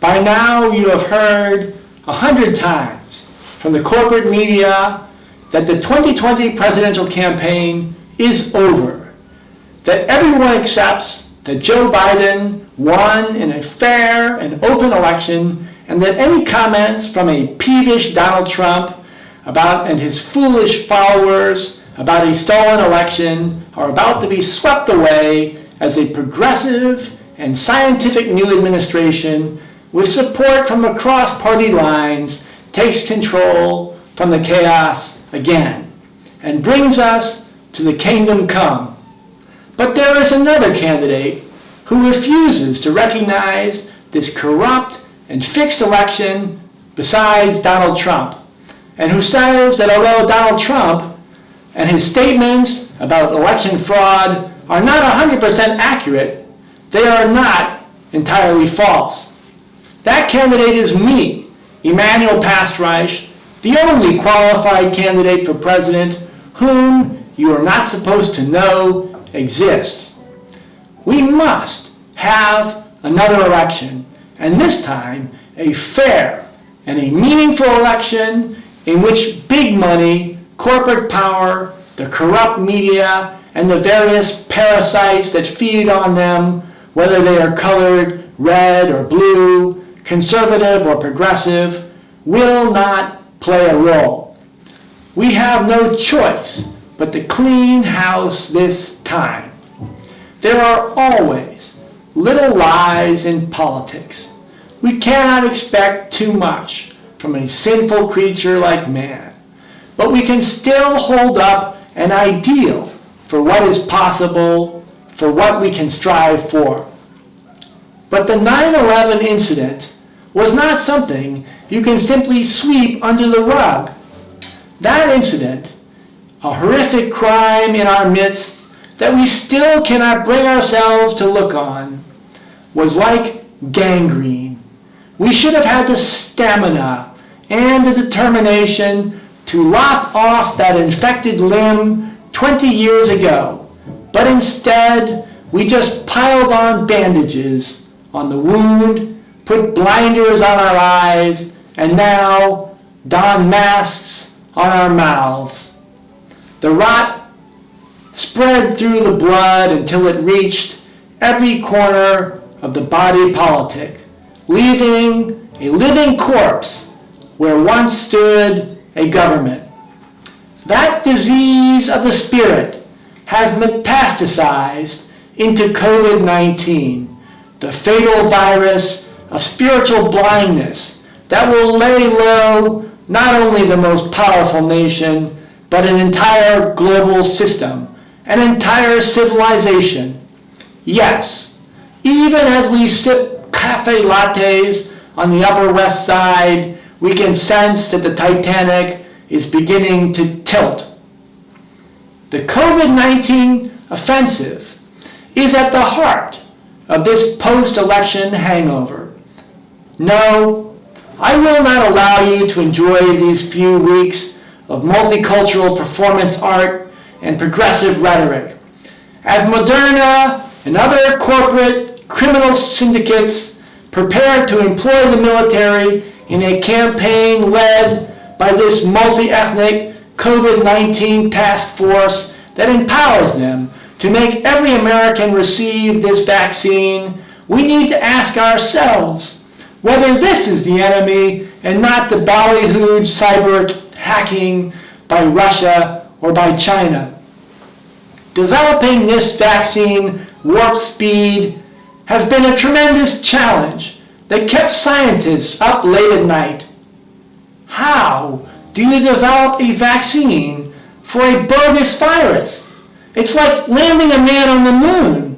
By now you have heard 100 times from the corporate media that the 2020 presidential campaign is over, that everyone accepts that Joe Biden won in a fair and open election, and that any comments from a peevish Donald Trump and his foolish followers about a stolen election are about to be swept away as a progressive and scientific new administration with support from across party lines takes control from the chaos again and brings us to the kingdom come. But there is another candidate who refuses to recognize this corrupt and fixed election besides Donald Trump, and who says that although Donald Trump and his statements about election fraud are not 100% accurate, they are not entirely false. That candidate is me, Emanuel Pastreich, the only qualified candidate for president whom you are not supposed to know exists. We must have another election, and this time a fair and a meaningful election in which big money, corporate power, the corrupt media, and the various parasites that feed on them, whether they are colored red or blue, conservative or progressive, will not play a role. We have no choice but to clean house this time. There are always little lies in politics. We cannot expect too much from a sinful creature like man, but we can still hold up an ideal for what is possible, for what we can strive for. But the 9/11 incident was not something you can simply sweep under the rug. That incident, a horrific crime in our midst that we still cannot bring ourselves to look on, was like gangrene. We should have had the stamina and the determination to lop off that infected limb 20 years ago, but instead we just piled on bandages on the wound, put blinders on our eyes, and now don masks on our mouths. The rot spread through the blood until it reached every corner of the body politic, leaving a living corpse where once stood a government. That disease of the spirit has metastasized into COVID-19, the fatal virus of spiritual blindness that will lay low not only the most powerful nation, but an entire global system, an entire civilization. Yes, even as we sip cafe lattes on the Upper West Side, we can sense that the Titanic is beginning to tilt. The COVID-19 offensive is at the heart of this post-election hangover. No, I will not allow you to enjoy these few weeks of multicultural performance art and progressive rhetoric, as Moderna and other corporate criminal syndicates prepare to employ the military in a campaign led by this multi-ethnic COVID-19 task force that empowers them to make every American receive this vaccine. We need to ask ourselves whether this is the enemy and not the ballyhooed cyber hacking by Russia or by China. Developing this vaccine warp speed has been a tremendous challenge that kept scientists up late at night. How do you develop a vaccine for a bogus virus? It's like landing a man on the moon,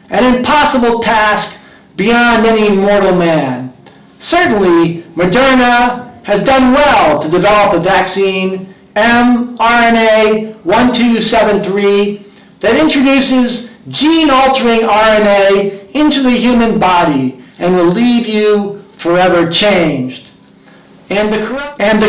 an impossible task beyond any mortal man. Certainly, Moderna has done well to develop a vaccine, mRNA-1273, that introduces gene-altering RNA into the human body and will leave you forever changed. And the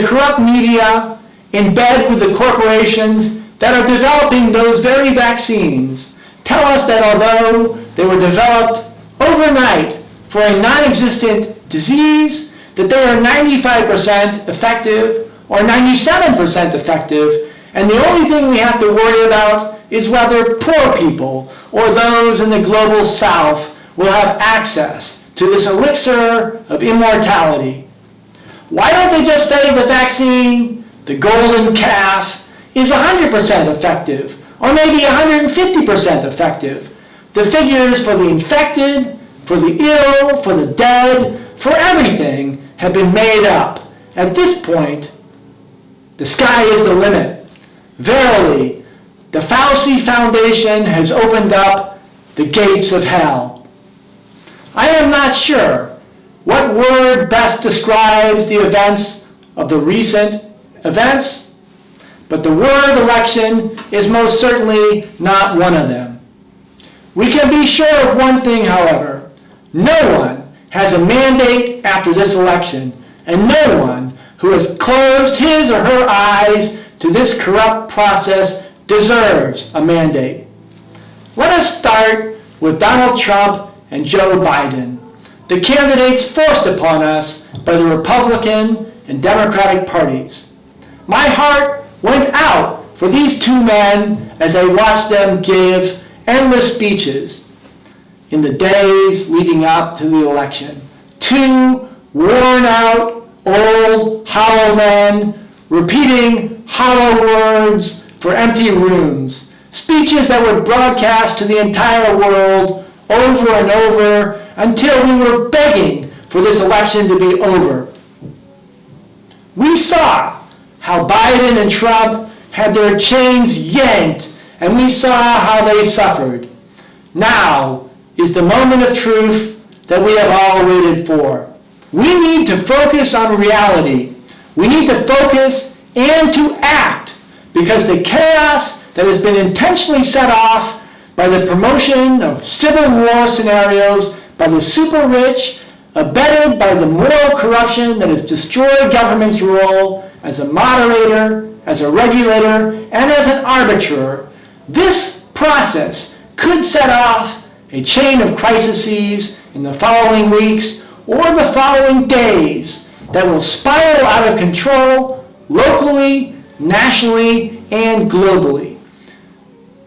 corrupt media, in bed with the corporations that are developing those very vaccines, tell us that although they were developed overnight for a non-existent disease, that they are 95% effective or 97% effective, and the only thing we have to worry about is whether poor people or those in the global south will have access to this elixir of immortality. Why don't they just say the vaccine, the golden calf, is 100% effective, or maybe 150% effective? The figures for the infected, for the ill, for the dead, for everything have been made up. At this point, the sky is the limit. Verily, the Fauci Foundation has opened up the gates of hell. I am not sure what word best describes the events of the recent events, but the word election is most certainly not one of them. We can be sure of one thing, however. No one has a mandate after this election, and no one who has closed his or her eyes to this corrupt process deserves a mandate. Let us start with Donald Trump and Joe Biden, the candidates forced upon us by the Republican and Democratic parties. My heart went out for these two men as I watched them give endless speeches in the days leading up to the election. Two worn-out, old, hollow men repeating hollow words for empty rooms, speeches that were broadcast to the entire world over and over until we were begging for this election to be over. We saw how Biden and Trump had their chains yanked, and we saw how they suffered. Now is the moment of truth that we have all waited for. We need to focus on reality. We need to focus and to act, because the chaos that has been intentionally set off by the promotion of civil war scenarios by the super rich, abetted by the moral corruption that has destroyed government's role as a moderator, as a regulator, and as an arbiter, this process could set off a chain of crises in the following weeks or the following days that will spiral out of control locally, nationally, and globally.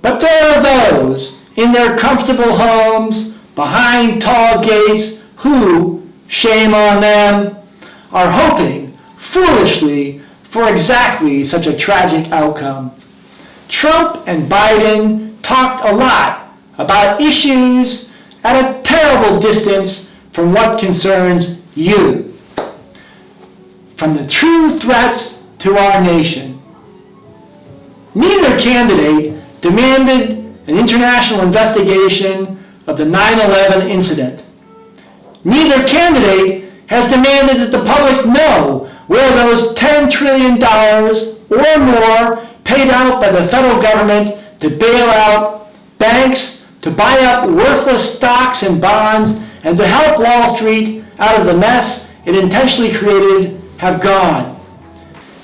But there are those in their comfortable homes behind tall gates who, shame on them, are hoping foolishly for exactly such a tragic outcome. Trump and Biden talked a lot about issues at a terrible distance from what concerns you, from the true threats to our nation. Neither candidate demanded an international investigation of the 9/11 incident. Neither candidate has demanded that the public know where those $10 trillion or more paid out by the federal government to bail out banks, to buy up worthless stocks and bonds, and to help Wall Street out of the mess it intentionally created have gone.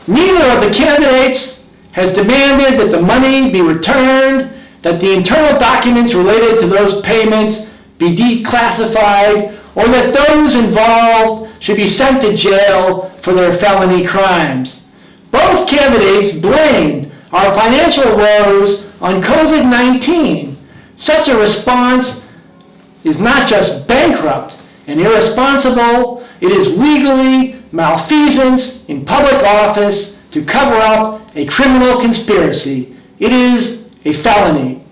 Neither of the candidates has demanded that the money be returned, that the internal documents related to those payments be declassified, or that those involved should be sent to jail for their felony crimes. Both candidates blamed our financial woes on COVID-19. Such a response is not just bankrupt and irresponsible, it is legally malfeasance in public office to cover up a criminal conspiracy. It is a felony.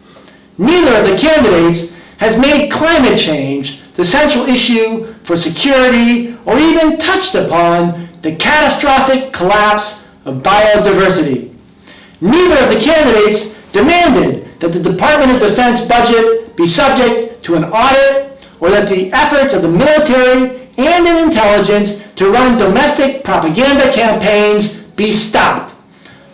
Neither of the candidates has made climate change the central issue for security or even touched upon the catastrophic collapse of biodiversity. Neither of the candidates demanded that the Department of Defense budget be subject to an audit, or that the efforts of the military and in intelligence to run domestic propaganda campaigns be stopped.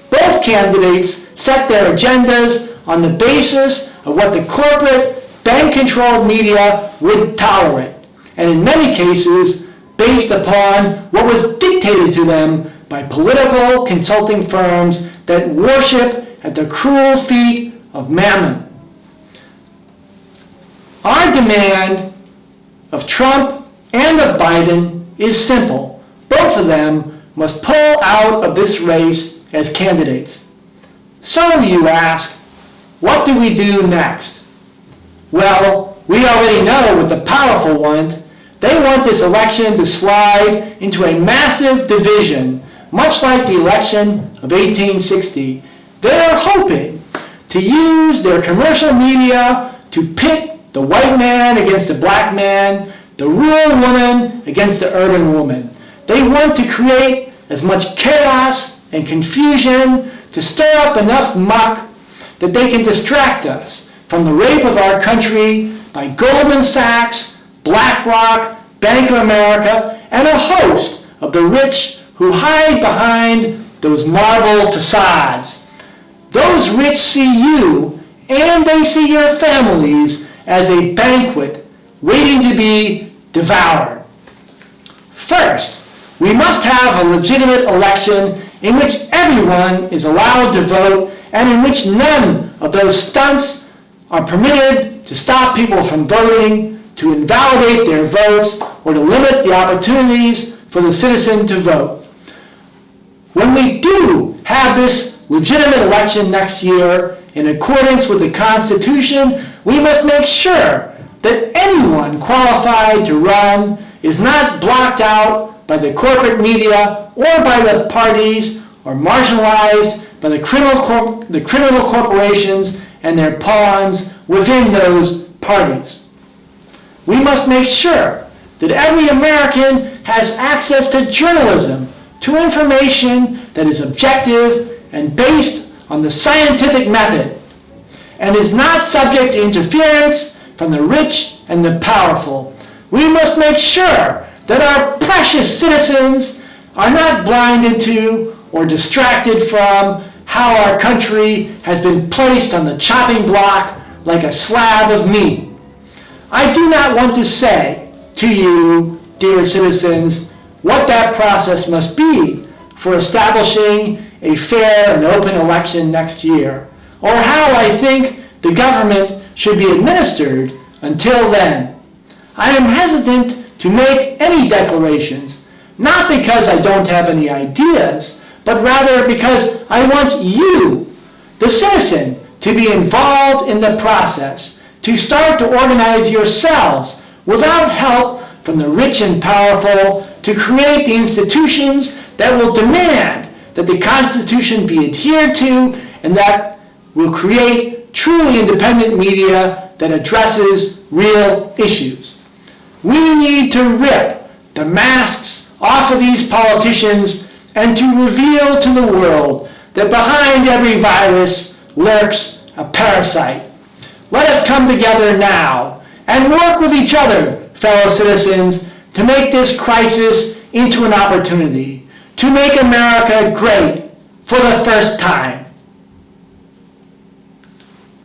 Both candidates set their agendas on the basis of what the corporate, bank-controlled media would tolerate, and in many cases based upon what was dictated to them by political consulting firms that worship at the cruel feet of Mammon. Our demand of Trump and and of Biden is simple. Both of them must pull out of this race as candidates. Some of you ask, what do we do next? Well, we already know what the powerful want. They want this election to slide into a massive division, much like the election of 1860. They are hoping to use their commercial media to pit the white man against the black man, the rural woman against the urban woman. They want to create as much chaos and confusion to stir up enough muck that they can distract us from the rape of our country by Goldman Sachs, BlackRock, Bank of America, and a host of the rich who hide behind those marble facades. Those rich see you, and they see your families, as a banquet waiting to be devoured. First, we must have a legitimate election in which everyone is allowed to vote and in which none of those stunts are permitted to stop people from voting, to invalidate their votes, or to limit the opportunities for the citizen to vote. When we do have this legitimate election next year, in accordance with the Constitution, we must make sure that anyone qualified to run is not blocked out by the corporate media or by the parties or marginalized by the criminal corporations and their pawns within those parties. We must make sure that every American has access to journalism, to information that is objective and based on the scientific method, and is not subject to interference from the rich and the powerful. We must make sure that our precious citizens are not blinded to or distracted from how our country has been placed on the chopping block like a slab of meat. I do not want to say to you, dear citizens, what that process must be for establishing a fair and open election next year, or how I think the government should be administered until then. I am hesitant to make any declarations, not because I don't have any ideas, but rather because I want you, the citizen, to be involved in the process, to start to organize yourselves without help from the rich and powerful, to create the institutions that will demand that the Constitution be adhered to, and that will create truly independent media that addresses real issues. We need to rip the masks off of these politicians and to reveal to the world that behind every virus lurks a parasite. Let us come together now and work with each other, fellow citizens, to make this crisis into an opportunity, to make America great for the first time.